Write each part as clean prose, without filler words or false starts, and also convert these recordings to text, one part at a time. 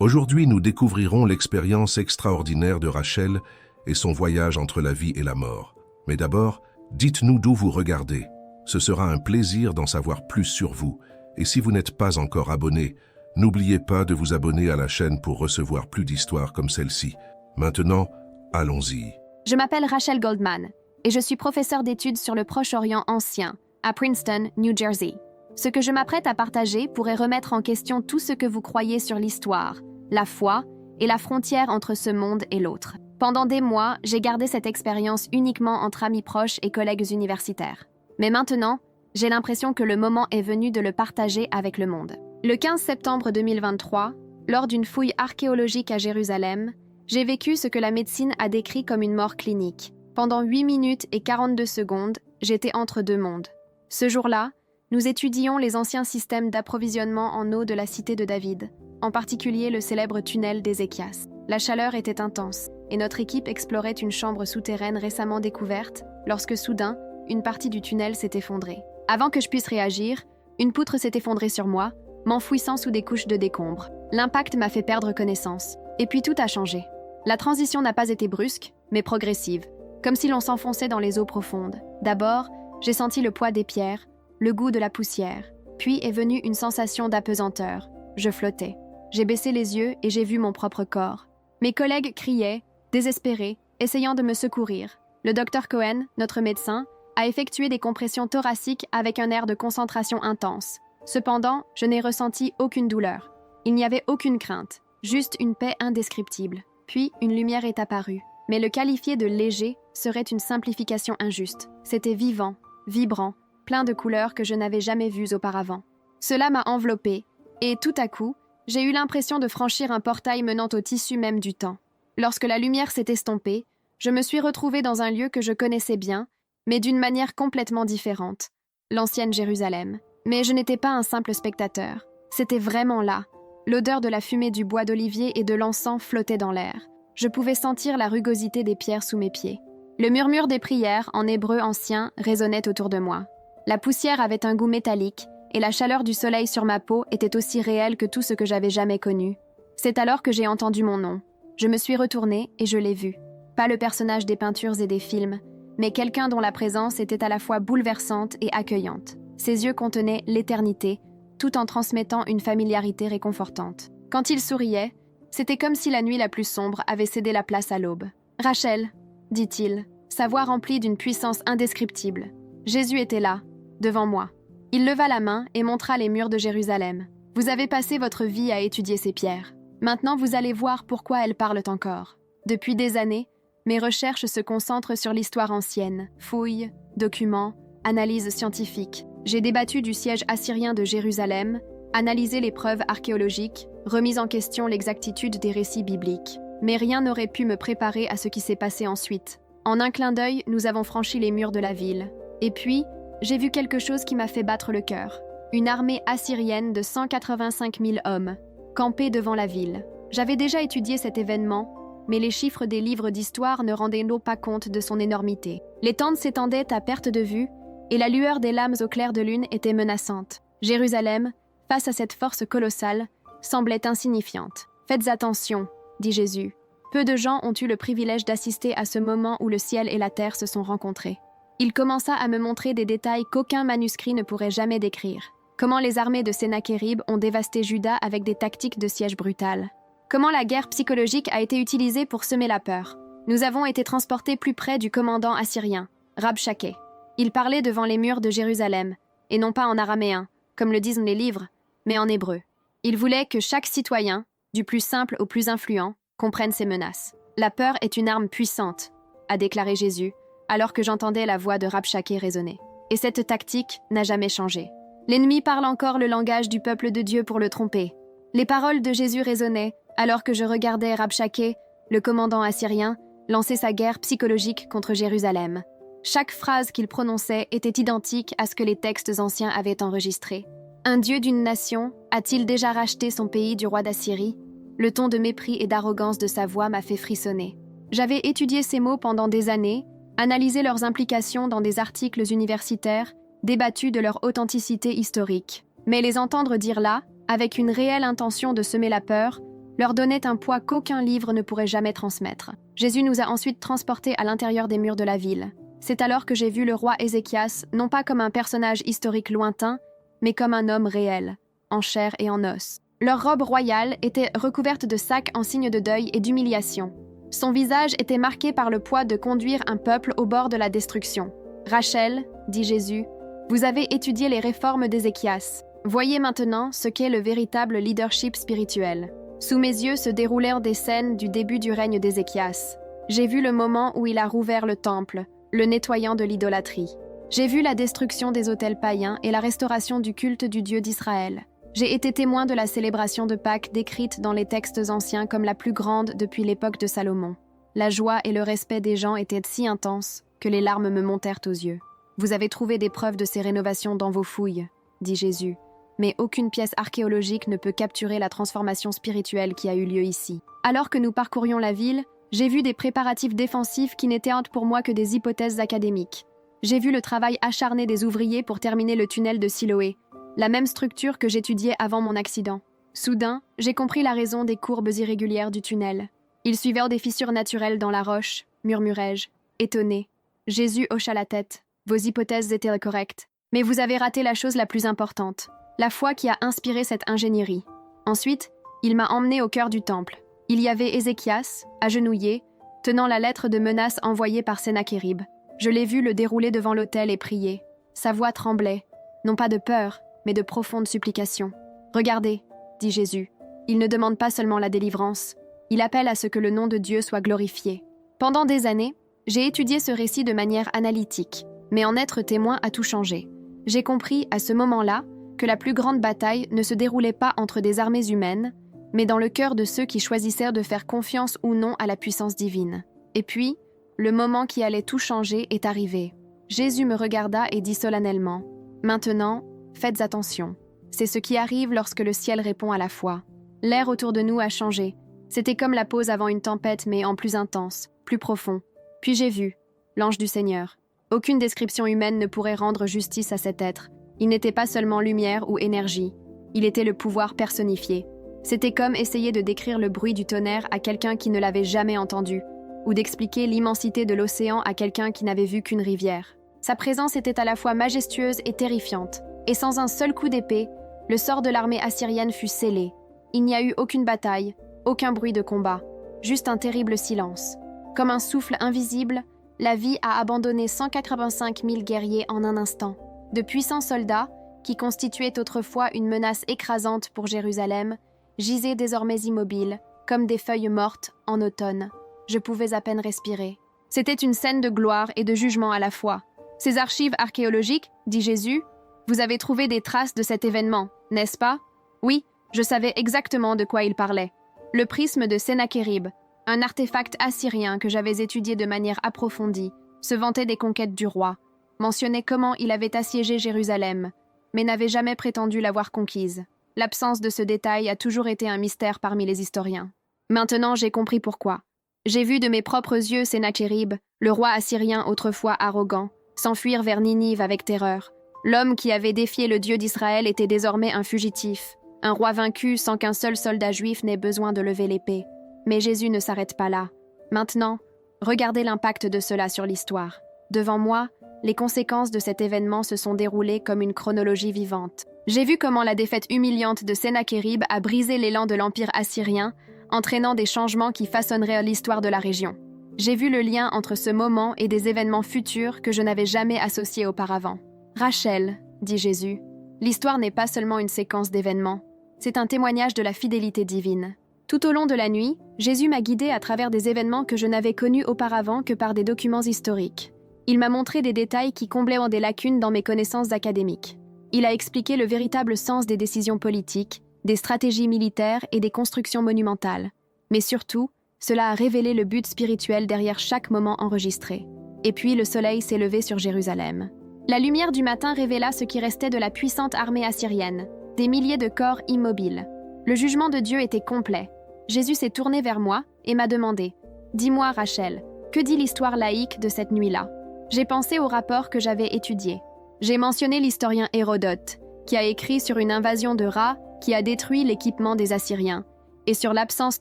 Aujourd'hui, nous découvrirons l'expérience extraordinaire de Rachel et son voyage entre la vie et la mort. Mais d'abord, dites-nous d'où vous regardez. Ce sera un plaisir d'en savoir plus sur vous. Et si vous n'êtes pas encore abonné, n'oubliez pas de vous abonner à la chaîne pour recevoir plus d'histoires comme celle-ci. Maintenant, allons-y. Je m'appelle Rachel Goldman et je suis professeure d'études sur le Proche-Orient ancien à Princeton, New Jersey. Ce que je m'apprête à partager pourrait remettre en question tout ce que vous croyez sur l'histoire, la foi et la frontière entre ce monde et l'autre. Pendant des mois, j'ai gardé cette expérience uniquement entre amis proches et collègues universitaires. Mais maintenant, j'ai l'impression que le moment est venu de le partager avec le monde. Le 15 septembre 2023, lors d'une fouille archéologique à Jérusalem, j'ai vécu ce que la médecine a décrit comme une mort clinique. Pendant 8 minutes et 42 secondes, j'étais entre deux mondes. Ce jour-là, nous étudions les anciens systèmes d'approvisionnement en eau de la cité de David, en particulier le célèbre tunnel d'Ézéchias. La chaleur était intense, et notre équipe explorait une chambre souterraine récemment découverte, lorsque soudain, une partie du tunnel s'est effondrée. Avant que je puisse réagir, une poutre s'est effondrée sur moi, m'enfouissant sous des couches de décombres. L'impact m'a fait perdre connaissance, et puis tout a changé. La transition n'a pas été brusque, mais progressive, comme si l'on s'enfonçait dans les eaux profondes. D'abord, j'ai senti le poids des pierres, le goût de la poussière, puis est venue une sensation d'apesanteur. Je flottais. J'ai baissé les yeux et j'ai vu mon propre corps. Mes collègues criaient, désespérés, essayant de me secourir. Le docteur Cohen, notre médecin, a effectué des compressions thoraciques avec un air de concentration intense. Cependant, je n'ai ressenti aucune douleur. Il n'y avait aucune crainte, juste une paix indescriptible. Puis, une lumière est apparue. Mais le qualifier de léger serait une simplification injuste. C'était vivant, vibrant, plein de couleurs que je n'avais jamais vues auparavant. Cela m'a enveloppée, et tout à coup, j'ai eu l'impression de franchir un portail menant au tissu même du temps. Lorsque la lumière s'est estompée, je me suis retrouvée dans un lieu que je connaissais bien, mais d'une manière complètement différente, l'ancienne Jérusalem. Mais je n'étais pas un simple spectateur. C'était vraiment là. L'odeur de la fumée du bois d'olivier et de l'encens flottait dans l'air. Je pouvais sentir la rugosité des pierres sous mes pieds. Le murmure des prières, en hébreu ancien, résonnait autour de moi. La poussière avait un goût métallique, et la chaleur du soleil sur ma peau était aussi réelle que tout ce que j'avais jamais connu. C'est alors que j'ai entendu mon nom. Je me suis retournée et je l'ai vu. Pas le personnage des peintures et des films, mais quelqu'un dont la présence était à la fois bouleversante et accueillante. Ses yeux contenaient l'éternité, tout en transmettant une familiarité réconfortante. Quand il souriait, c'était comme si la nuit la plus sombre avait cédé la place à l'aube. « Rachel », dit-il, sa voix remplie d'une puissance indescriptible. Jésus était là, devant moi. Il leva la main et montra les murs de Jérusalem. « Vous avez passé votre vie à étudier ces pierres. Maintenant, vous allez voir pourquoi elles parlent encore. Depuis des années, mes recherches se concentrent sur l'histoire ancienne, fouilles, documents, analyses scientifiques. J'ai débattu du siège assyrien de Jérusalem, analysé les preuves archéologiques, remis en question l'exactitude des récits bibliques. Mais rien n'aurait pu me préparer à ce qui s'est passé ensuite. En un clin d'œil, nous avons franchi les murs de la ville. Et puis, j'ai vu quelque chose qui m'a fait battre le cœur. Une armée assyrienne de 185 000 hommes, campée devant la ville. J'avais déjà étudié cet événement, mais les chiffres des livres d'histoire ne rendaient pas compte de son énormité. Les tentes s'étendaient à perte de vue, et la lueur des lames au clair de lune était menaçante. Jérusalem, face à cette force colossale, semblait insignifiante. « Faites attention », dit Jésus. Peu de gens ont eu le privilège d'assister à ce moment où le ciel et la terre se sont rencontrés. Il commença à me montrer des détails qu'aucun manuscrit ne pourrait jamais décrire. Comment les armées de Sennachérib ont dévasté Juda avec des tactiques de siège brutales. Comment la guerre psychologique a été utilisée pour semer la peur. Nous avons été transportés plus près du commandant assyrien, Rabshakeh. Il parlait devant les murs de Jérusalem, et non pas en araméen, comme le disent les livres, mais en hébreu. Il voulait que chaque citoyen, du plus simple au plus influent, comprenne ces menaces. La peur est une arme puissante, a déclaré Jésus, alors que j'entendais la voix de Rabshakeh résonner. Et cette tactique n'a jamais changé. L'ennemi parle encore le langage du peuple de Dieu pour le tromper. Les paroles de Jésus résonnaient, alors que je regardais Rabshakeh, le commandant assyrien, lancer sa guerre psychologique contre Jérusalem. Chaque phrase qu'il prononçait était identique à ce que les textes anciens avaient enregistré. Un dieu d'une nation a-t-il déjà racheté son pays du roi d'Assyrie? Le ton de mépris et d'arrogance de sa voix m'a fait frissonner. J'avais étudié ces mots pendant des années, analysé leurs implications dans des articles universitaires, débattu de leur authenticité historique. Mais les entendre dire là, avec une réelle intention de semer la peur, leur donnait un poids qu'aucun livre ne pourrait jamais transmettre. Jésus nous a ensuite transportés à l'intérieur des murs de la ville. C'est alors que j'ai vu le roi Ézéchias, non pas comme un personnage historique lointain, mais comme un homme réel, en chair et en os. Leur robe royale était recouverte de sacs en signe de deuil et d'humiliation. Son visage était marqué par le poids de conduire un peuple au bord de la destruction. « Rachel, dit Jésus, vous avez étudié les réformes d'Ézéchias. Voyez maintenant ce qu'est le véritable leadership spirituel. Sous mes yeux se déroulèrent des scènes du début du règne d'Ézéchias. J'ai vu le moment où il a rouvert le temple, le nettoyant de l'idolâtrie. J'ai vu la destruction des autels païens et la restauration du culte du Dieu d'Israël. J'ai été témoin de la célébration de Pâques décrite dans les textes anciens comme la plus grande depuis l'époque de Salomon. La joie et le respect des gens étaient si intenses que les larmes me montèrent aux yeux. Vous avez trouvé des preuves de ces rénovations dans vos fouilles, dit Jésus, mais aucune pièce archéologique ne peut capturer la transformation spirituelle qui a eu lieu ici. Alors que nous parcourions la ville, j'ai vu des préparatifs défensifs qui n'étaient pour moi que des hypothèses académiques. J'ai vu le travail acharné des ouvriers pour terminer le tunnel de Siloé, la même structure que j'étudiais avant mon accident. Soudain, j'ai compris la raison des courbes irrégulières du tunnel. Ils suivaient des fissures naturelles dans la roche, murmurai-je, étonné. Jésus hocha la tête. Vos hypothèses étaient correctes. Mais vous avez raté la chose la plus importante, la foi qui a inspiré cette ingénierie. Ensuite, il m'a emmené au cœur du temple. Il y avait Ézéchias, agenouillé, tenant la lettre de menace envoyée par Sennachérib. Je l'ai vu le dérouler devant l'autel et prier. Sa voix tremblait, non pas de peur, mais de profonde supplication. « Regardez, dit Jésus, il ne demande pas seulement la délivrance, il appelle à ce que le nom de Dieu soit glorifié. » Pendant des années, j'ai étudié ce récit de manière analytique, mais en être témoin a tout changé. J'ai compris, à ce moment-là, que la plus grande bataille ne se déroulait pas entre des armées humaines, mais dans le cœur de ceux qui choisissèrent de faire confiance ou non à la puissance divine. Et puis, le moment qui allait tout changer est arrivé. Jésus me regarda et dit solennellement « Maintenant, faites attention. C'est ce qui arrive lorsque le ciel répond à la foi. » L'air autour de nous a changé. C'était comme la pause avant une tempête, mais en plus intense, plus profond. Puis j'ai vu l'ange du Seigneur. Aucune description humaine ne pourrait rendre justice à cet être. Il n'était pas seulement lumière ou énergie. Il était le pouvoir personnifié. C'était comme essayer de décrire le bruit du tonnerre à quelqu'un qui ne l'avait jamais entendu, ou d'expliquer l'immensité de l'océan à quelqu'un qui n'avait vu qu'une rivière. Sa présence était à la fois majestueuse et terrifiante, et sans un seul coup d'épée, le sort de l'armée assyrienne fut scellé. Il n'y a eu aucune bataille, aucun bruit de combat, juste un terrible silence. Comme un souffle invisible, la vie a abandonné 185 000 guerriers en un instant. De puissants soldats, qui constituaient autrefois une menace écrasante pour Jérusalem, gisaient désormais immobiles, comme des feuilles mortes en automne. Je pouvais à peine respirer. C'était une scène de gloire et de jugement à la fois. Ces archives archéologiques, dit Jésus, vous avez trouvé des traces de cet événement, n'est-ce pas? Oui, je savais exactement de quoi il parlait. Le prisme de Sennachérib, un artefact assyrien que j'avais étudié de manière approfondie, se vantait des conquêtes du roi, mentionnait comment il avait assiégé Jérusalem, mais n'avait jamais prétendu l'avoir conquise. L'absence de ce détail a toujours été un mystère parmi les historiens. Maintenant, j'ai compris pourquoi. J'ai vu de mes propres yeux Sennachérib, le roi assyrien autrefois arrogant, s'enfuir vers Ninive avec terreur. L'homme qui avait défié le Dieu d'Israël était désormais un fugitif, un roi vaincu sans qu'un seul soldat juif n'ait besoin de lever l'épée. Mais Jésus ne s'arrête pas là. Maintenant, regardez l'impact de cela sur l'histoire. Devant moi, les conséquences de cet événement se sont déroulées comme une chronologie vivante. J'ai vu comment la défaite humiliante de Sennachérib a brisé l'élan de l'Empire assyrien, entraînant des changements qui façonneraient l'histoire de la région. J'ai vu le lien entre ce moment et des événements futurs que je n'avais jamais associés auparavant. « Rachel, dit Jésus, l'histoire n'est pas seulement une séquence d'événements, c'est un témoignage de la fidélité divine. Tout au long de la nuit, Jésus m'a guidée à travers des événements que je n'avais connus auparavant que par des documents historiques. Il m'a montré des détails qui comblaient des lacunes dans mes connaissances académiques. Il a expliqué le véritable sens des décisions politiques, des stratégies militaires et des constructions monumentales. Mais surtout, cela a révélé le but spirituel derrière chaque moment enregistré. Et puis le soleil s'est levé sur Jérusalem. La lumière du matin révéla ce qui restait de la puissante armée assyrienne, des milliers de corps immobiles. Le jugement de Dieu était complet. Jésus s'est tourné vers moi et m'a demandé « Dis-moi, Rachel, que dit l'histoire laïque de cette nuit-là » J'ai pensé au rapport que j'avais étudié. J'ai mentionné l'historien Hérodote, qui a écrit sur une invasion de rats qui a détruit l'équipement des Assyriens, et sur l'absence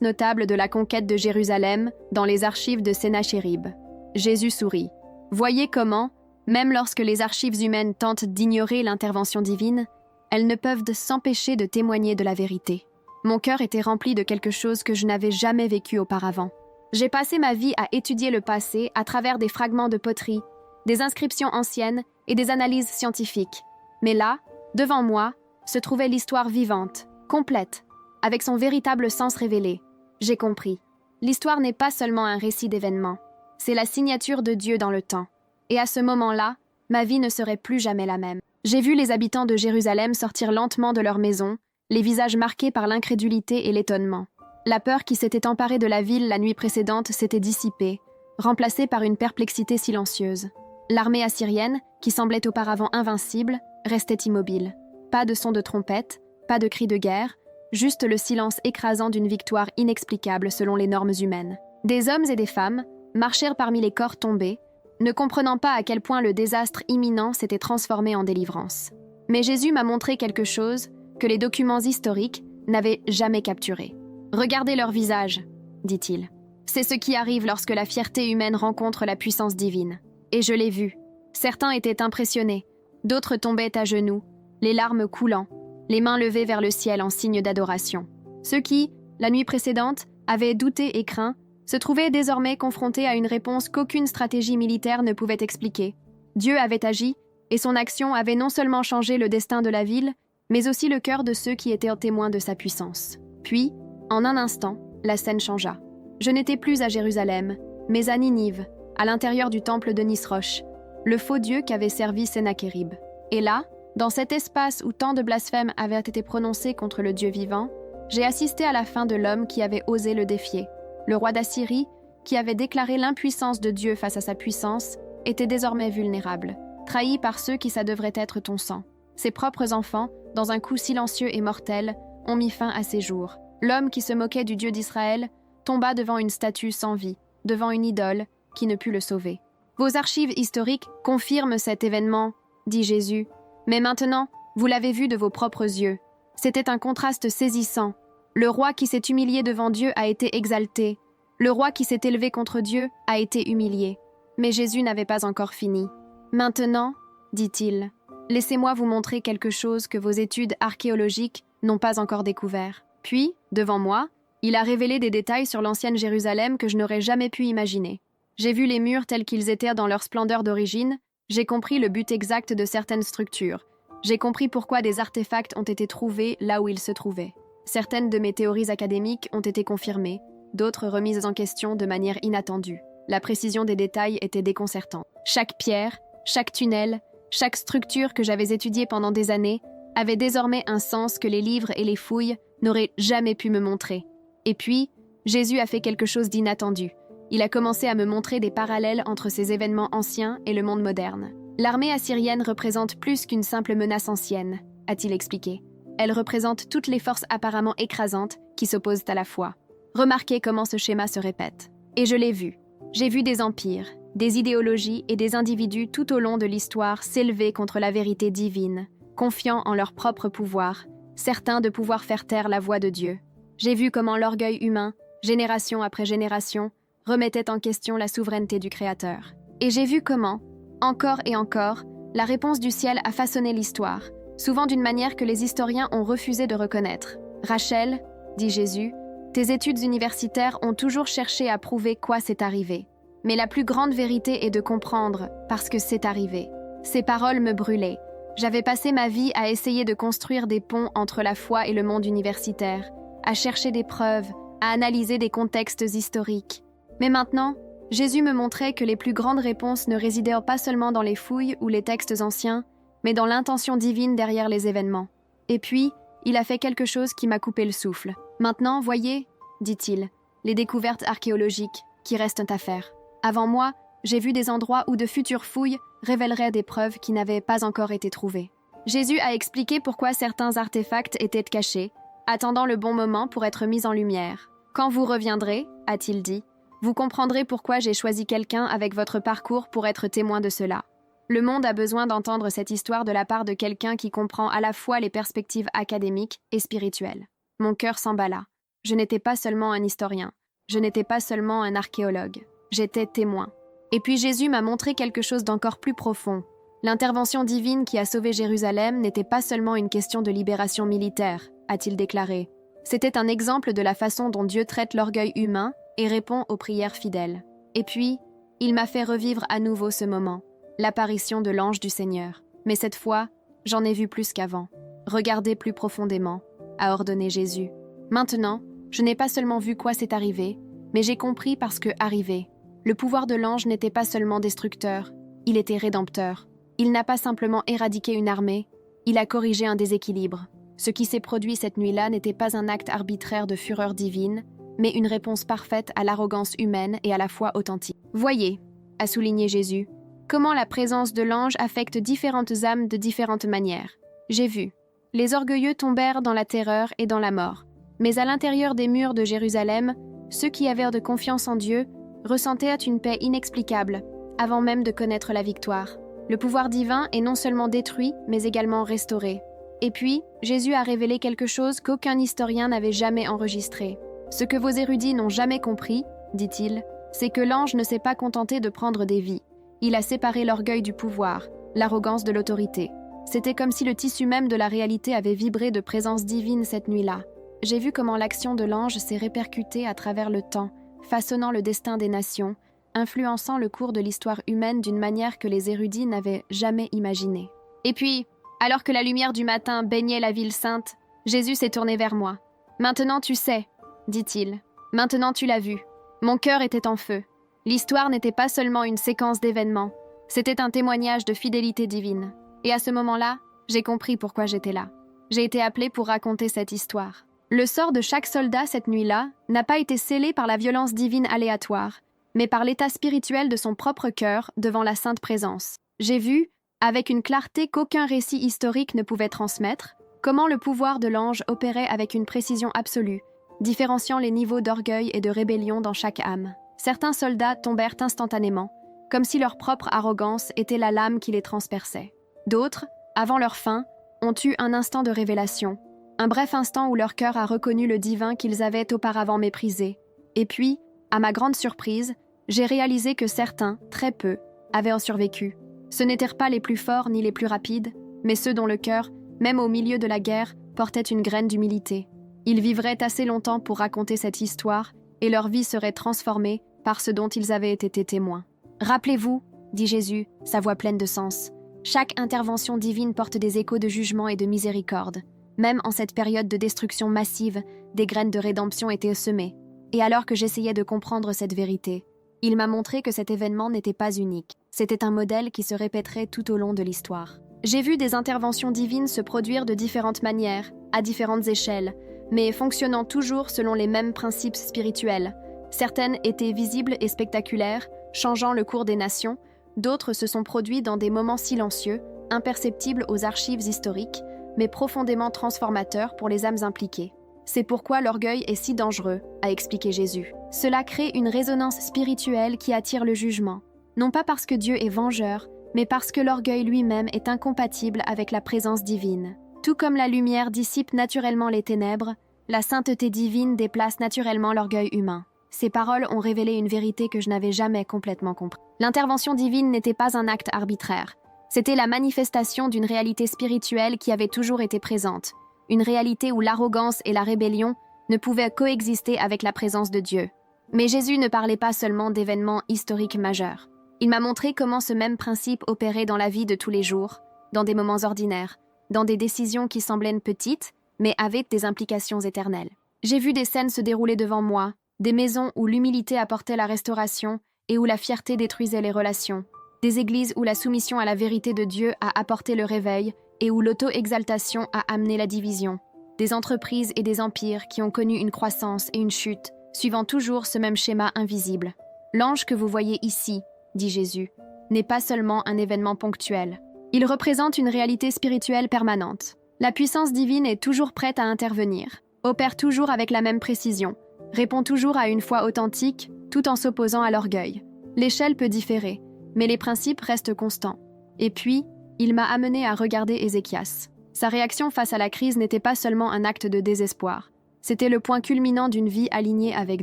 notable de la conquête de Jérusalem dans les archives de Sennachérib. Jésus sourit. Voyez comment, même lorsque les archives humaines tentent d'ignorer l'intervention divine, elles ne peuvent s'empêcher de témoigner de la vérité. Mon cœur était rempli de quelque chose que je n'avais jamais vécu auparavant. J'ai passé ma vie à étudier le passé à travers des fragments de poterie, des inscriptions anciennes et des analyses scientifiques. Mais là, devant moi, se trouvait l'histoire vivante, complète, avec son véritable sens révélé. J'ai compris. L'histoire n'est pas seulement un récit d'événements, c'est la signature de Dieu dans le temps. Et à ce moment-là, ma vie ne serait plus jamais la même. J'ai vu les habitants de Jérusalem sortir lentement de leur maison, les visages marqués par l'incrédulité et l'étonnement. La peur qui s'était emparée de la ville la nuit précédente s'était dissipée, remplacée par une perplexité silencieuse. L'armée assyrienne, qui semblait auparavant invincible, restait immobile. Pas de son de trompette, pas de cri de guerre, juste le silence écrasant d'une victoire inexplicable selon les normes humaines. Des hommes et des femmes marchèrent parmi les corps tombés, ne comprenant pas à quel point le désastre imminent s'était transformé en délivrance. Mais Jésus m'a montré quelque chose que les documents historiques n'avaient jamais capturé. « Regardez leurs visages, dit-il. C'est ce qui arrive lorsque la fierté humaine rencontre la puissance divine. Et je l'ai vu. Certains étaient impressionnés, d'autres tombaient à genoux, les larmes coulant, les mains levées vers le ciel en signe d'adoration. Ceux qui, la nuit précédente, avaient douté et craint, se trouvaient désormais confrontés à une réponse qu'aucune stratégie militaire ne pouvait expliquer. Dieu avait agi, et son action avait non seulement changé le destin de la ville, mais aussi le cœur de ceux qui étaient témoins de sa puissance. Puis, en un instant, la scène changea. Je n'étais plus à Jérusalem, mais à Ninive, à l'intérieur du temple de Nisroch, le faux dieu qu'avait servi Sennachérib. Et là, dans cet espace où tant de blasphèmes avaient été prononcés contre le Dieu vivant, j'ai assisté à la fin de l'homme qui avait osé le défier. Le roi d'Assyrie, qui avait déclaré l'impuissance de Dieu face à sa puissance, était désormais vulnérable, trahi par ceux qui ça devrait être ton sang. Ses propres enfants, dans un coup silencieux et mortel, ont mis fin à ses jours. L'homme qui se moquait du Dieu d'Israël tomba devant une statue sans vie, devant une idole qui ne put le sauver. Vos archives historiques confirment cet événement, dit Jésus, mais maintenant, vous l'avez vu de vos propres yeux. C'était un contraste saisissant. Le roi qui s'est humilié devant Dieu a été exalté. Le roi qui s'est élevé contre Dieu a été humilié. Mais Jésus n'avait pas encore fini. Maintenant, dit-il, laissez-moi vous montrer quelque chose que vos études archéologiques n'ont pas encore découvert. Puis, devant moi, il a révélé des détails sur l'ancienne Jérusalem que je n'aurais jamais pu imaginer. J'ai vu les murs tels qu'ils étaient dans leur splendeur d'origine, j'ai compris le but exact de certaines structures, j'ai compris pourquoi des artefacts ont été trouvés là où ils se trouvaient. Certaines de mes théories académiques ont été confirmées, d'autres remises en question de manière inattendue. La précision des détails était déconcertante. Chaque pierre, chaque tunnel, chaque structure que j'avais étudiée pendant des années avait désormais un sens que les livres et les fouilles n'auraient jamais pu me montrer. Et puis, Jésus a fait quelque chose d'inattendu. Il a commencé à me montrer des parallèles entre ces événements anciens et le monde moderne. L'armée assyrienne représente plus qu'une simple menace ancienne, a-t-il expliqué. Elle représente toutes les forces apparemment écrasantes qui s'opposent à la foi. Remarquez comment ce schéma se répète. Et je l'ai vu. J'ai vu des empires, des idéologies et des individus tout au long de l'histoire s'élever contre la vérité divine, confiant en leur propre pouvoir, certains de pouvoir faire taire la voix de Dieu. J'ai vu comment l'orgueil humain, génération après génération, remettait en question la souveraineté du Créateur. Et j'ai vu comment, encore et encore, la réponse du ciel a façonné l'histoire, souvent d'une manière que les historiens ont refusé de reconnaître. Rachel, dit Jésus, tes études universitaires ont toujours cherché à prouver quoi c'est arrivé. Mais la plus grande vérité est de comprendre, parce que c'est arrivé. Ces paroles me brûlaient. J'avais passé ma vie à essayer de construire des ponts entre la foi et le monde universitaire, à chercher des preuves, à analyser des contextes historiques. Mais maintenant, Jésus me montrait que les plus grandes réponses ne résidaient pas seulement dans les fouilles ou les textes anciens, mais dans l'intention divine derrière les événements. Et puis, il a fait quelque chose qui m'a coupé le souffle. Maintenant, voyez, dit-il, les découvertes archéologiques qui restent à faire. Avant moi, j'ai vu des endroits où de futures fouilles révéleraient des preuves qui n'avaient pas encore été trouvées. Jésus a expliqué pourquoi certains artefacts étaient cachés, attendant le bon moment pour être mis en lumière. Quand vous reviendrez, a-t-il dit, vous comprendrez pourquoi j'ai choisi quelqu'un avec votre parcours pour être témoin de cela. Le monde a besoin d'entendre cette histoire de la part de quelqu'un qui comprend à la fois les perspectives académiques et spirituelles. Mon cœur s'emballa. Je n'étais pas seulement un historien. Je n'étais pas seulement un archéologue. J'étais témoin. Et puis Jésus m'a montré quelque chose d'encore plus profond. L'intervention divine qui a sauvé Jérusalem n'était pas seulement une question de libération militaire, a-t-il déclaré. C'était un exemple de la façon dont Dieu traite l'orgueil humain et répond aux prières fidèles. Et puis, il m'a fait revivre à nouveau ce moment, l'apparition de l'ange du Seigneur. Mais cette fois, j'en ai vu plus qu'avant. Regardez plus profondément, a ordonné Jésus. Maintenant, je n'ai pas seulement vu quoi s'est arrivé, mais j'ai compris parce que arrivé. Le pouvoir de l'ange n'était pas seulement destructeur, il était rédempteur. Il n'a pas simplement éradiqué une armée, il a corrigé un déséquilibre. Ce qui s'est produit cette nuit-là n'était pas un acte arbitraire de fureur divine, mais une réponse parfaite à l'arrogance humaine et à la foi authentique. Voyez, a souligné Jésus, comment la présence de l'ange affecte différentes âmes de différentes manières. J'ai vu. Les orgueilleux tombèrent dans la terreur et dans la mort. Mais à l'intérieur des murs de Jérusalem, ceux qui avaient de confiance en Dieu ressentaient une paix inexplicable, avant même de connaître la victoire. Le pouvoir divin est non seulement détruit, mais également restauré. Et puis, Jésus a révélé quelque chose qu'aucun historien n'avait jamais enregistré. Ce que vos érudits n'ont jamais compris, dit-il, c'est que l'ange ne s'est pas contenté de prendre des vies. Il a séparé l'orgueil du pouvoir, l'arrogance de l'autorité. C'était comme si le tissu même de la réalité avait vibré de présence divine cette nuit-là. J'ai vu comment l'action de l'ange s'est répercutée à travers le temps, façonnant le destin des nations, influençant le cours de l'histoire humaine d'une manière que les érudits n'avaient jamais imaginée. Et puis, alors que la lumière du matin baignait la ville sainte, Jésus s'est tourné vers moi. « Maintenant tu sais, dit-il. Maintenant tu l'as vu. Mon cœur était en feu. L'histoire n'était pas seulement une séquence d'événements, c'était un témoignage de fidélité divine. Et à ce moment-là, j'ai compris pourquoi j'étais là. J'ai été appelé pour raconter cette histoire. Le sort de chaque soldat cette nuit-là n'a pas été scellé par la violence divine aléatoire, mais par l'état spirituel de son propre cœur devant la sainte présence. J'ai vu, avec une clarté qu'aucun récit historique ne pouvait transmettre, comment le pouvoir de l'ange opérait avec une précision absolue, différenciant les niveaux d'orgueil et de rébellion dans chaque âme. Certains soldats tombèrent instantanément, comme si leur propre arrogance était la lame qui les transperçait. D'autres, avant leur fin, ont eu un instant de révélation, un bref instant où leur cœur a reconnu le divin qu'ils avaient auparavant méprisé. Et puis, à ma grande surprise, j'ai réalisé que certains, très peu, avaient en survécu. Ce n'étaient pas les plus forts ni les plus rapides, mais ceux dont le cœur, même au milieu de la guerre, portait une graine d'humilité. Ils vivraient assez longtemps pour raconter cette histoire, et leur vie serait transformée par ce dont ils avaient été témoins. « Rappelez-vous, dit Jésus, sa voix pleine de sens, chaque intervention divine porte des échos de jugement et de miséricorde. Même en cette période de destruction massive, des graines de rédemption étaient semées. Et alors que j'essayais de comprendre cette vérité, il m'a montré que cet événement n'était pas unique. C'était un modèle qui se répéterait tout au long de l'histoire. J'ai vu des interventions divines se produire de différentes manières, à différentes échelles, mais fonctionnant toujours selon les mêmes principes spirituels. Certaines étaient visibles et spectaculaires, changeant le cours des nations. D'autres se sont produits dans des moments silencieux, imperceptibles aux archives historiques, mais profondément transformateurs pour les âmes impliquées. C'est pourquoi l'orgueil est si dangereux, a expliqué Jésus. Cela crée une résonance spirituelle qui attire le jugement, non pas parce que Dieu est vengeur, mais parce que l'orgueil lui-même est incompatible avec la présence divine. Tout comme la lumière dissipe naturellement les ténèbres, la sainteté divine déplace naturellement l'orgueil humain. Ces paroles ont révélé une vérité que je n'avais jamais complètement comprise. L'intervention divine n'était pas un acte arbitraire. C'était la manifestation d'une réalité spirituelle qui avait toujours été présente, une réalité où l'arrogance et la rébellion ne pouvaient coexister avec la présence de Dieu. Mais Jésus ne parlait pas seulement d'événements historiques majeurs. Il m'a montré comment ce même principe opérait dans la vie de tous les jours, dans des moments ordinaires, dans des décisions qui semblaient petites, mais avaient des implications éternelles. J'ai vu des scènes se dérouler devant moi, des maisons où l'humilité apportait la restauration et où la fierté détruisait les relations, des églises où la soumission à la vérité de Dieu a apporté le réveil et où l'auto-exaltation a amené la division, des entreprises et des empires qui ont connu une croissance et une chute, suivant toujours ce même schéma invisible. L'ange que vous voyez ici, dit Jésus, n'est pas seulement un événement ponctuel. Il représente une réalité spirituelle permanente. La puissance divine est toujours prête à intervenir, opère toujours avec la même précision, répond toujours à une foi authentique, tout en s'opposant à l'orgueil. L'échelle peut différer, mais les principes restent constants. Et puis, il m'a amené à regarder Ézéchias. Sa réaction face à la crise n'était pas seulement un acte de désespoir, C'était le point culminant d'une vie alignée avec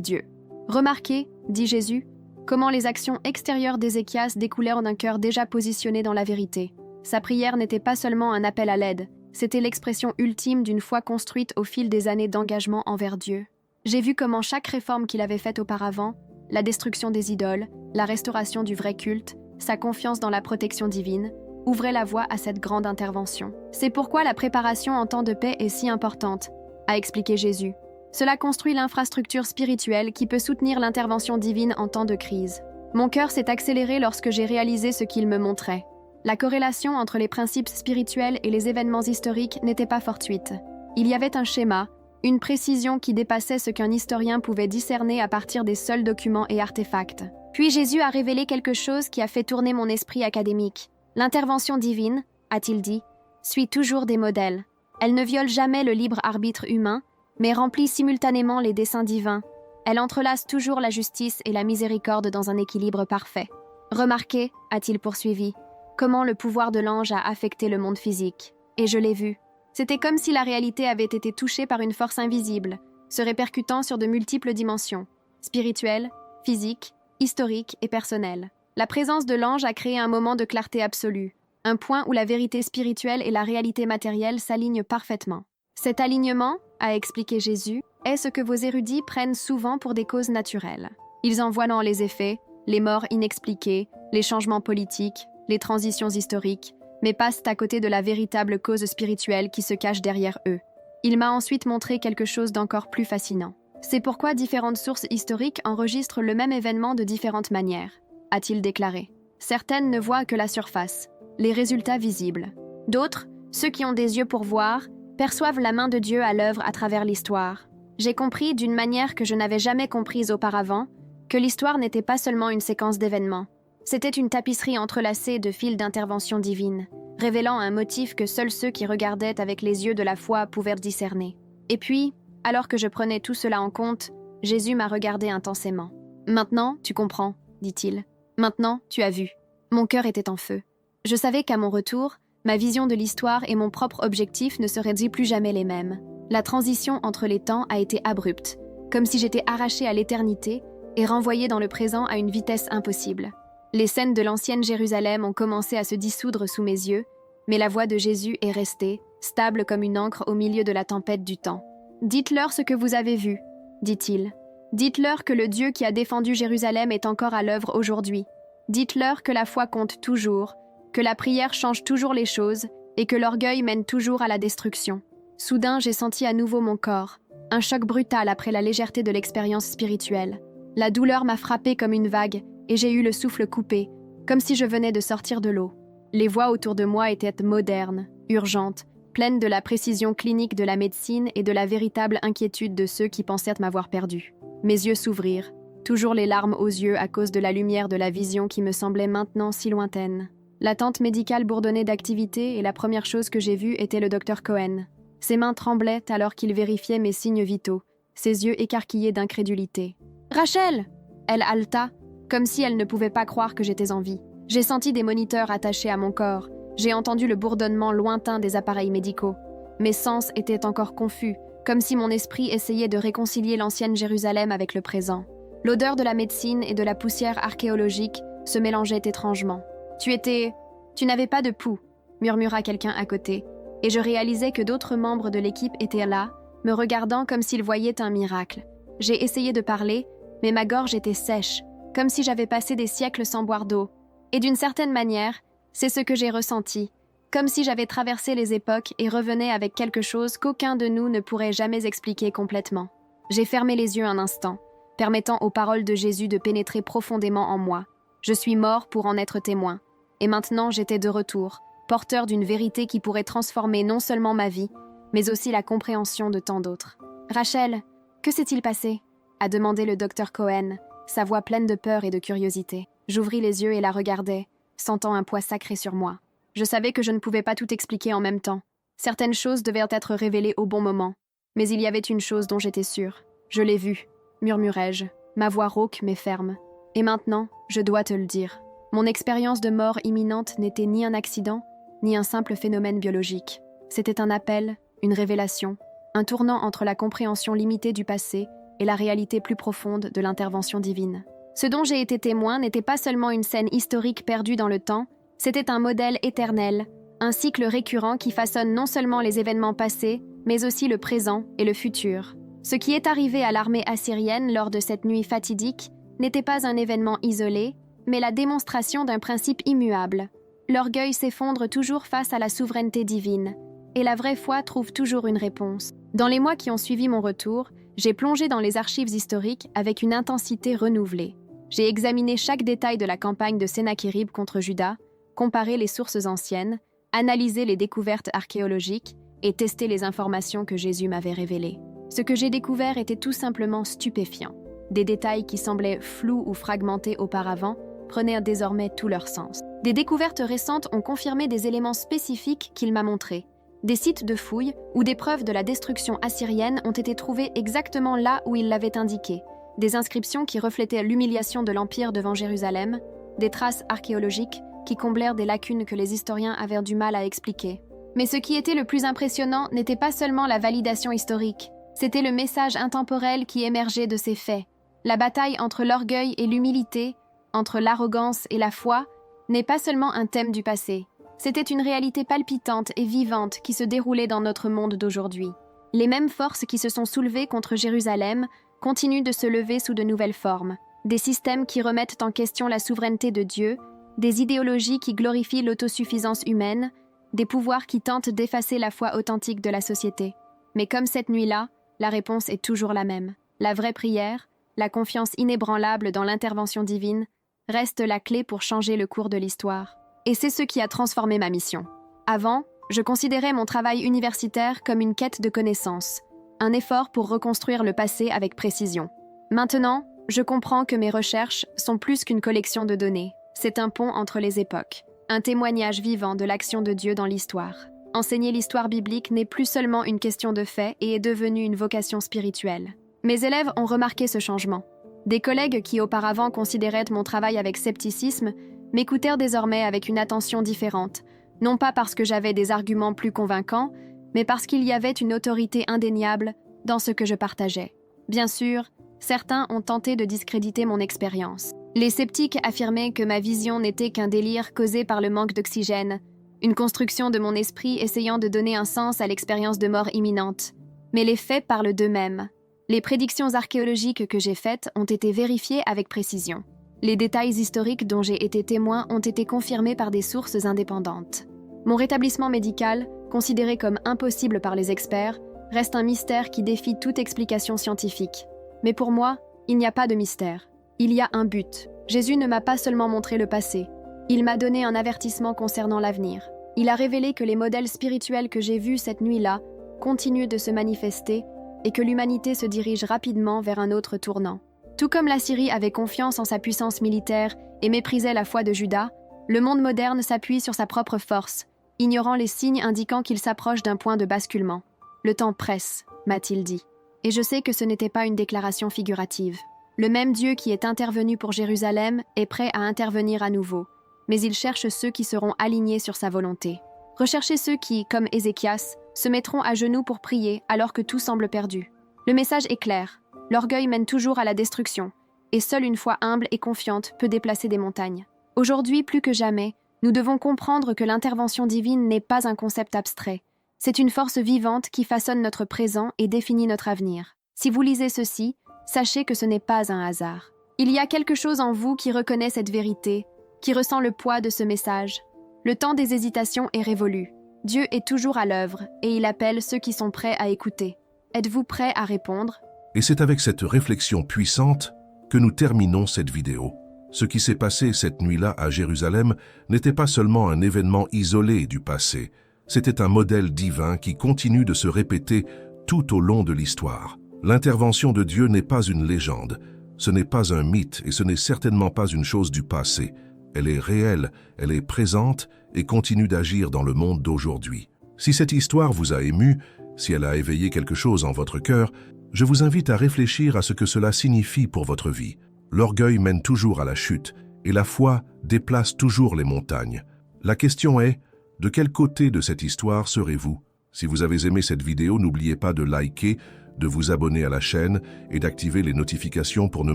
Dieu. Remarquez, dit Jésus, comment les actions extérieures d'Ézéchias découlèrent d'un cœur déjà positionné dans la vérité. Sa prière n'était pas seulement un appel à l'aide, c'était l'expression ultime d'une foi construite au fil des années d'engagement envers Dieu. J'ai vu comment chaque réforme qu'il avait faite auparavant, la destruction des idoles, la restauration du vrai culte, sa confiance dans la protection divine, ouvrait la voie à cette grande intervention. C'est pourquoi la préparation en temps de paix est si importante, a expliqué Jésus. Cela construit l'infrastructure spirituelle qui peut soutenir l'intervention divine en temps de crise. Mon cœur s'est accéléré lorsque j'ai réalisé ce qu'il me montrait. La corrélation entre les principes spirituels et les événements historiques n'était pas fortuite. Il y avait un schéma, une précision qui dépassait ce qu'un historien pouvait discerner à partir des seuls documents et artefacts. Puis Jésus a révélé quelque chose qui a fait tourner mon esprit académique. L'intervention divine, a-t-il dit, suit toujours des modèles. Elle ne viole jamais le libre arbitre humain, mais remplit simultanément les desseins divins. Elle entrelace toujours la justice et la miséricorde dans un équilibre parfait. Remarquez, a-t-il poursuivi, comment le pouvoir de l'ange a affecté le monde physique. Et je l'ai vu. C'était comme si la réalité avait été touchée par une force invisible, se répercutant sur de multiples dimensions, spirituelles, physiques, historiques et personnelles. La présence de l'ange a créé un moment de clarté absolue, un point où la vérité spirituelle et la réalité matérielle s'alignent parfaitement. Cet alignement, a expliqué Jésus, est ce que vos érudits prennent souvent pour des causes naturelles. Ils en voient dans les effets, les morts inexpliquées, les changements politiques, les transitions historiques, mais passent à côté de la véritable cause spirituelle qui se cache derrière eux. Il m'a ensuite montré quelque chose d'encore plus fascinant. C'est pourquoi différentes sources historiques enregistrent le même événement de différentes manières, a-t-il déclaré. Certaines ne voient que la surface, les résultats visibles. D'autres, ceux qui ont des yeux pour voir, perçoivent la main de Dieu à l'œuvre à travers l'histoire. J'ai compris, d'une manière que je n'avais jamais comprise auparavant, que l'histoire n'était pas seulement une séquence d'événements. C'était une tapisserie entrelacée de fils d'intervention divine, révélant un motif que seuls ceux qui regardaient avec les yeux de la foi pouvaient discerner. Et puis, alors que je prenais tout cela en compte, Jésus m'a regardé intensément. « Maintenant, tu comprends, dit-il. Maintenant, tu as vu. » Mon cœur était en feu. Je savais qu'à mon retour, ma vision de l'histoire et mon propre objectif ne seraient dit plus jamais les mêmes. La transition entre les temps a été abrupte, comme si j'étais arrachée à l'éternité et renvoyée dans le présent à une vitesse impossible. Les scènes de l'ancienne Jérusalem ont commencé à se dissoudre sous mes yeux, mais la voix de Jésus est restée, stable comme une ancre au milieu de la tempête du temps. « Dites-leur ce que vous avez vu, » dit-il. « Dites-leur que le Dieu qui a défendu Jérusalem est encore à l'œuvre aujourd'hui. Dites-leur que la foi compte toujours, que la prière change toujours les choses et que l'orgueil mène toujours à la destruction. » Soudain, j'ai senti à nouveau mon corps, un choc brutal après la légèreté de l'expérience spirituelle. La douleur m'a frappée comme une vague et j'ai eu le souffle coupé, comme si je venais de sortir de l'eau. Les voix autour de moi étaient modernes, urgentes, pleines de la précision clinique de la médecine et de la véritable inquiétude de ceux qui pensèrent m'avoir perdu. Mes yeux s'ouvrirent, toujours les larmes aux yeux à cause de la lumière de la vision qui me semblait maintenant si lointaine. La tente médicale bourdonnait d'activité et la première chose que j'ai vue était le docteur Cohen. Ses mains tremblaient alors qu'il vérifiait mes signes vitaux, ses yeux écarquillés d'incrédulité. « Rachel !» Elle haleta, comme si elle ne pouvait pas croire que j'étais en vie. J'ai senti des moniteurs attachés à mon corps. J'ai entendu le bourdonnement lointain des appareils médicaux. Mes sens étaient encore confus, comme si mon esprit essayait de réconcilier l'ancienne Jérusalem avec le présent. L'odeur de la médecine et de la poussière archéologique se mélangeaient étrangement. « Tu n'avais pas de pouls », murmura quelqu'un à côté, et je réalisais que d'autres membres de l'équipe étaient là, me regardant comme s'ils voyaient un miracle. J'ai essayé de parler, mais ma gorge était sèche, comme si j'avais passé des siècles sans boire d'eau. Et d'une certaine manière, c'est ce que j'ai ressenti, comme si j'avais traversé les époques et revenais avec quelque chose qu'aucun de nous ne pourrait jamais expliquer complètement. J'ai fermé les yeux un instant, permettant aux paroles de Jésus de pénétrer profondément en moi. Je suis mort pour en être témoin. Et maintenant, j'étais de retour, porteur d'une vérité qui pourrait transformer non seulement ma vie, mais aussi la compréhension de tant d'autres. « Rachel, que s'est-il passé ?» a demandé le docteur Cohen, sa voix pleine de peur et de curiosité. J'ouvris les yeux et la regardai, sentant un poids sacré sur moi. Je savais que je ne pouvais pas tout expliquer en même temps. Certaines choses devaient être révélées au bon moment. Mais il y avait une chose dont j'étais sûre. « Je l'ai vue », murmurai-je, ma voix rauque mais ferme. « Et maintenant, je dois te le dire. Mon expérience de mort imminente n'était ni un accident, ni un simple phénomène biologique. C'était un appel, une révélation, un tournant entre la compréhension limitée du passé et la réalité plus profonde de l'intervention divine. Ce dont j'ai été témoin n'était pas seulement une scène historique perdue dans le temps, c'était un modèle éternel, un cycle récurrent qui façonne non seulement les événements passés, mais aussi le présent et le futur. Ce qui est arrivé à l'armée assyrienne lors de cette nuit fatidique n'était pas un événement isolé, mais la démonstration d'un principe immuable. L'orgueil s'effondre toujours face à la souveraineté divine, et la vraie foi trouve toujours une réponse. Dans les mois qui ont suivi mon retour, j'ai plongé dans les archives historiques avec une intensité renouvelée. J'ai examiné chaque détail de la campagne de Sennachérib contre Juda, comparé les sources anciennes, analysé les découvertes archéologiques et testé les informations que Jésus m'avait révélées. Ce que j'ai découvert était tout simplement stupéfiant. Des détails qui semblaient flous ou fragmentés auparavant prenaient désormais tout leur sens. Des découvertes récentes ont confirmé des éléments spécifiques qu'il m'a montrés. Des sites de fouilles ou des preuves de la destruction assyrienne ont été trouvés exactement là où il l'avait indiqué. Des inscriptions qui reflétaient l'humiliation de l'Empire devant Jérusalem, des traces archéologiques qui comblèrent des lacunes que les historiens avaient du mal à expliquer. Mais ce qui était le plus impressionnant n'était pas seulement la validation historique, c'était le message intemporel qui émergeait de ces faits. La bataille entre l'orgueil et l'humilité, entre l'arrogance et la foi, n'est pas seulement un thème du passé. C'était une réalité palpitante et vivante qui se déroulait dans notre monde d'aujourd'hui. Les mêmes forces qui se sont soulevées contre Jérusalem continuent de se lever sous de nouvelles formes. Des systèmes qui remettent en question la souveraineté de Dieu, des idéologies qui glorifient l'autosuffisance humaine, des pouvoirs qui tentent d'effacer la foi authentique de la société. Mais comme cette nuit-là, la réponse est toujours la même. La vraie prière, la confiance inébranlable dans l'intervention divine, reste la clé pour changer le cours de l'histoire. Et c'est ce qui a transformé ma mission. Avant, je considérais mon travail universitaire comme une quête de connaissances, un effort pour reconstruire le passé avec précision. Maintenant, je comprends que mes recherches sont plus qu'une collection de données. C'est un pont entre les époques, un témoignage vivant de l'action de Dieu dans l'histoire. Enseigner l'histoire biblique n'est plus seulement une question de fait et est devenu une vocation spirituelle. Mes élèves ont remarqué ce changement. Des collègues qui auparavant considéraient mon travail avec scepticisme m'écoutèrent désormais avec une attention différente, non pas parce que j'avais des arguments plus convaincants, mais parce qu'il y avait une autorité indéniable dans ce que je partageais. Bien sûr, certains ont tenté de discréditer mon expérience. Les sceptiques affirmaient que ma vision n'était qu'un délire causé par le manque d'oxygène, une construction de mon esprit essayant de donner un sens à l'expérience de mort imminente. Mais les faits parlent d'eux-mêmes. Les prédictions archéologiques que j'ai faites ont été vérifiées avec précision. Les détails historiques dont j'ai été témoin ont été confirmés par des sources indépendantes. Mon rétablissement médical, considéré comme impossible par les experts, reste un mystère qui défie toute explication scientifique. Mais pour moi, il n'y a pas de mystère. Il y a un but. Jésus ne m'a pas seulement montré le passé. Il m'a donné un avertissement concernant l'avenir. Il a révélé que les modèles spirituels que j'ai vus cette nuit-là continuent de se manifester et que l'humanité se dirige rapidement vers un autre tournant. Tout comme l'Assyrie avait confiance en sa puissance militaire et méprisait la foi de Juda, le monde moderne s'appuie sur sa propre force, ignorant les signes indiquant qu'il s'approche d'un point de basculement. Le temps presse, m'a-t-il dit. Et je sais que ce n'était pas une déclaration figurative. Le même Dieu qui est intervenu pour Jérusalem est prêt à intervenir à nouveau, mais il cherche ceux qui seront alignés sur sa volonté. Recherchez ceux qui, comme Ézéchias, se mettront à genoux pour prier alors que tout semble perdu. Le message est clair. L'orgueil mène toujours à la destruction, et seule une foi humble et confiante peut déplacer des montagnes. Aujourd'hui, plus que jamais, nous devons comprendre que l'intervention divine n'est pas un concept abstrait. C'est une force vivante qui façonne notre présent et définit notre avenir. Si vous lisez ceci, sachez que ce n'est pas un hasard. Il y a quelque chose en vous qui reconnaît cette vérité, qui ressent le poids de ce message. Le temps des hésitations est révolu. Dieu est toujours à l'œuvre et il appelle ceux qui sont prêts à écouter. Êtes-vous prêts à répondre ? Et c'est avec cette réflexion puissante que nous terminons cette vidéo. Ce qui s'est passé cette nuit-là à Jérusalem n'était pas seulement un événement isolé du passé, c'était un modèle divin qui continue de se répéter tout au long de l'histoire. L'intervention de Dieu n'est pas une légende, ce n'est pas un mythe et ce n'est certainement pas une chose du passé. Elle est réelle, elle est présente et continue d'agir dans le monde d'aujourd'hui. Si cette histoire vous a ému, si elle a éveillé quelque chose en votre cœur, je vous invite à réfléchir à ce que cela signifie pour votre vie. L'orgueil mène toujours à la chute et la foi déplace toujours les montagnes. La question est, de quel côté de cette histoire serez-vous ? Si vous avez aimé cette vidéo, n'oubliez pas de liker, de vous abonner à la chaîne et d'activer les notifications pour ne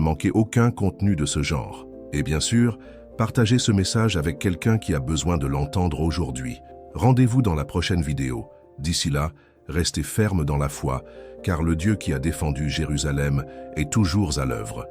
manquer aucun contenu de ce genre. Et bien sûr, partagez ce message avec quelqu'un qui a besoin de l'entendre aujourd'hui. Rendez-vous dans la prochaine vidéo. D'ici là, restez ferme dans la foi, car le Dieu qui a défendu Jérusalem est toujours à l'œuvre.